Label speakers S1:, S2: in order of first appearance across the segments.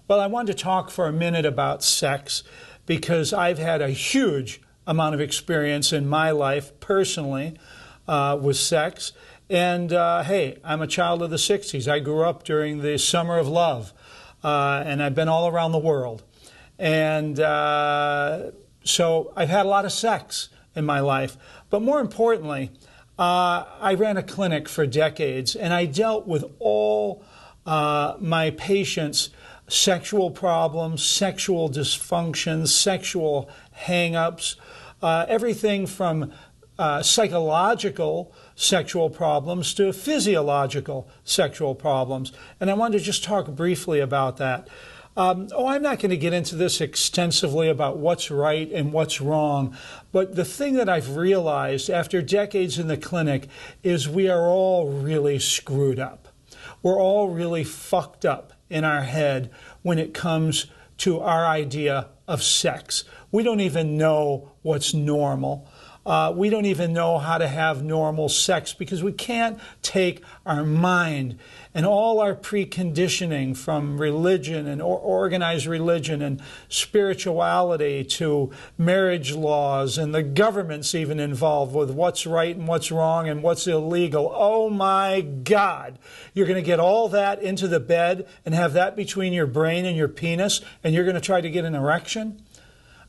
S1: Well, I wanted to talk for a minute about sex because I've had a huge amount of experience in my life personally with sex. And hey, I'm a child of the 60s. I grew up during the summer of love, and I've been all around the world. And so I've had a lot of sex in my life. But more importantly, I ran a clinic for decades, and I dealt with all my patients' sexual problems, sexual dysfunctions, sexual hang-ups, everything from psychological sexual problems to physiological sexual problems. And I wanted to just talk briefly about that. I'm not going to get into this extensively about what's right and what's wrong, but the thing that I've realized after decades in the clinic is we are all really screwed up. We're all really fucked up in our head when it comes to our idea of sex. We don't even know what's normal. We don't even know how to have normal sex because we can't take our mind and all our preconditioning from religion and organized religion and spirituality to marriage laws, and the government's even involved with what's right and what's wrong and what's illegal. Oh my God. You're going to get all that into the bed and have that between your brain and your penis, and you're going to try to get an erection?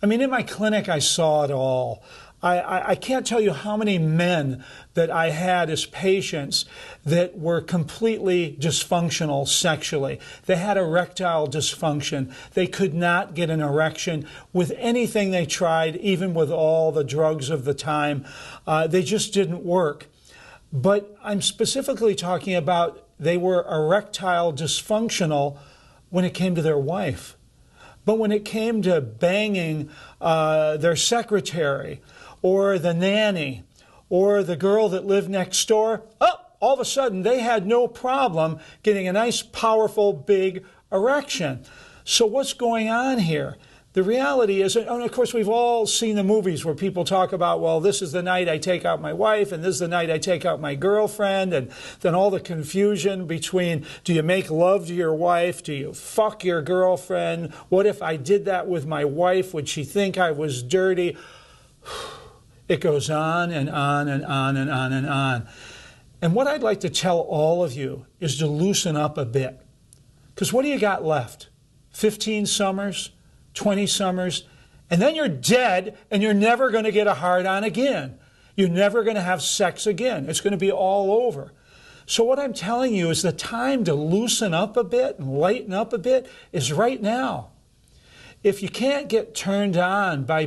S1: I mean, in my clinic, I saw it all. I can't tell you how many men that I had as patients that were completely dysfunctional sexually. They had erectile dysfunction. They could not get an erection with anything they tried, even with all the drugs of the time. They just didn't work. But I'm specifically talking about they were erectile dysfunctional when it came to their wife. But when it came to banging their secretary, or the nanny, or the girl that lived next door, all of a sudden they had no problem getting a nice, powerful, big erection. So what's going on here? The reality is, and of course we've all seen the movies where people talk about, well, this is the night I take out my wife, and this is the night I take out my girlfriend, and then all the confusion between, do you make love to your wife? Do you fuck your girlfriend? What if I did that with my wife? Would she think I was dirty? It goes on and on and on and on and on. And what I'd like to tell all of you is to loosen up a bit. Because what do you got left? 15 summers? 20 summers? And then you're dead and you're never going to get a hard-on again. You're never going to have sex again. It's going to be all over. So what I'm telling you is the time to loosen up a bit and lighten up a bit is right now. If you can't get turned on by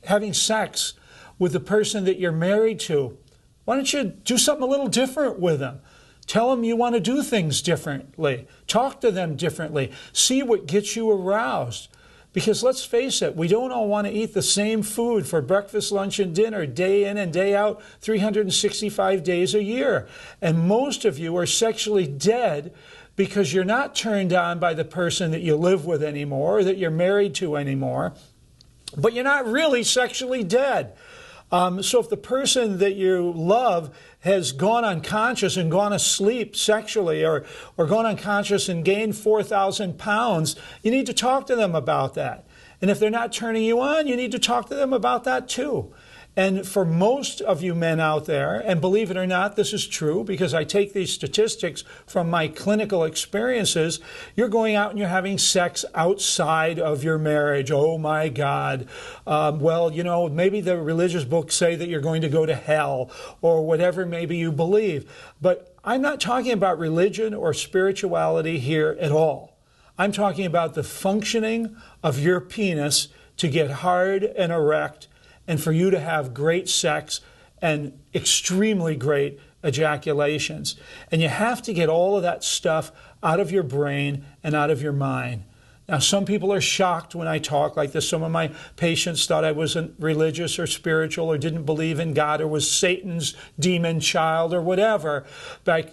S1: having sex with the person that you're married to, why don't you do something a little different with them? Tell them you want to do things differently. Talk to them differently. See what gets you aroused. Because let's face it, we don't all want to eat the same food for breakfast, lunch, and dinner, day in and day out, 365 days a year. And most of you are sexually dead because you're not turned on by the person that you live with anymore, or that you're married to anymore, but you're not really sexually dead. So if the person that you love has gone unconscious and gone asleep sexually, or gone unconscious and gained 4,000 pounds, you need to talk to them about that. And if they're not turning you on, you need to talk to them about that too. And for most of you men out there, and believe it or not, this is true because I take these statistics from my clinical experiences, you're going out and you're having sex outside of your marriage. Oh my God. Well, you know, maybe the religious books say that you're going to go to hell or whatever maybe you believe. But I'm not talking about religion or spirituality here at all. I'm talking about the functioning of your penis to get hard and erect, and for you to have great sex and extremely great ejaculations. And you have to get all of that stuff out of your brain and out of your mind. Now, some people are shocked when I talk like this. Some of my patients thought I wasn't religious or spiritual or didn't believe in God or was Satan's demon child or whatever,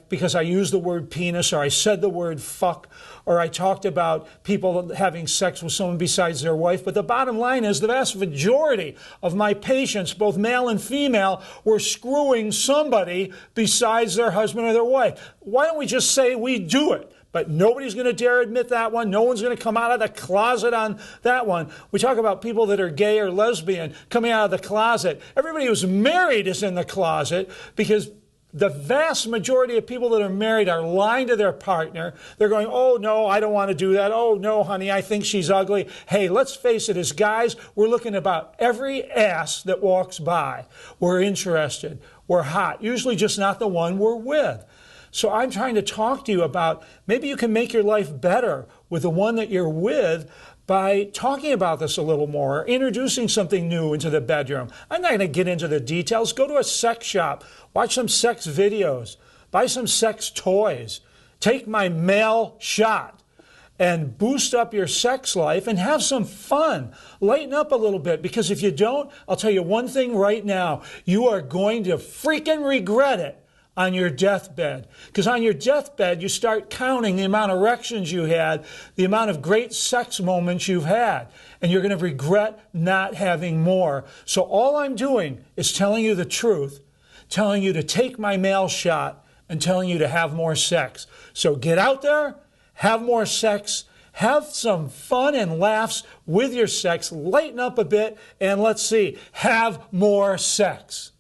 S1: because I used the word penis, or I said the word fuck, or I talked about people having sex with someone besides their wife. But the bottom line is the vast majority of my patients, both male and female, were screwing somebody besides their husband or their wife. Why don't we just say we do it? but nobody's going to dare admit that one. No one's going to come out of the closet on that one. We talk about people that are gay or lesbian coming out of the closet. Everybody who's married is in the closet because the vast majority of people that are married are lying to their partner. They're going, oh, no, I don't want to do that. Oh, no, honey, I think she's ugly. Hey, let's face it, as guys, we're looking about every ass that walks by. We're interested. We're hot. Usually just not the one we're with. So I'm trying to talk to you about maybe you can make your life better with the one that you're with by talking about this a little more, or introducing something new into the bedroom. I'm not going to get into the details. Go to a sex shop, watch some sex videos, buy some sex toys, take my male shot, and boost up your sex life and have some fun. Lighten up a little bit, because if you don't, I'll tell you one thing right now, you are going to freaking regret it on your deathbed. Because on your deathbed, you start counting the amount of erections you had, the amount of great sex moments you've had, and you're going to regret not having more. So all I'm doing is telling you the truth, telling you to take my male shot, and telling you to have more sex. So get out there, have more sex, have some fun and laughs with your sex, lighten up a bit, and let's see, have more sex.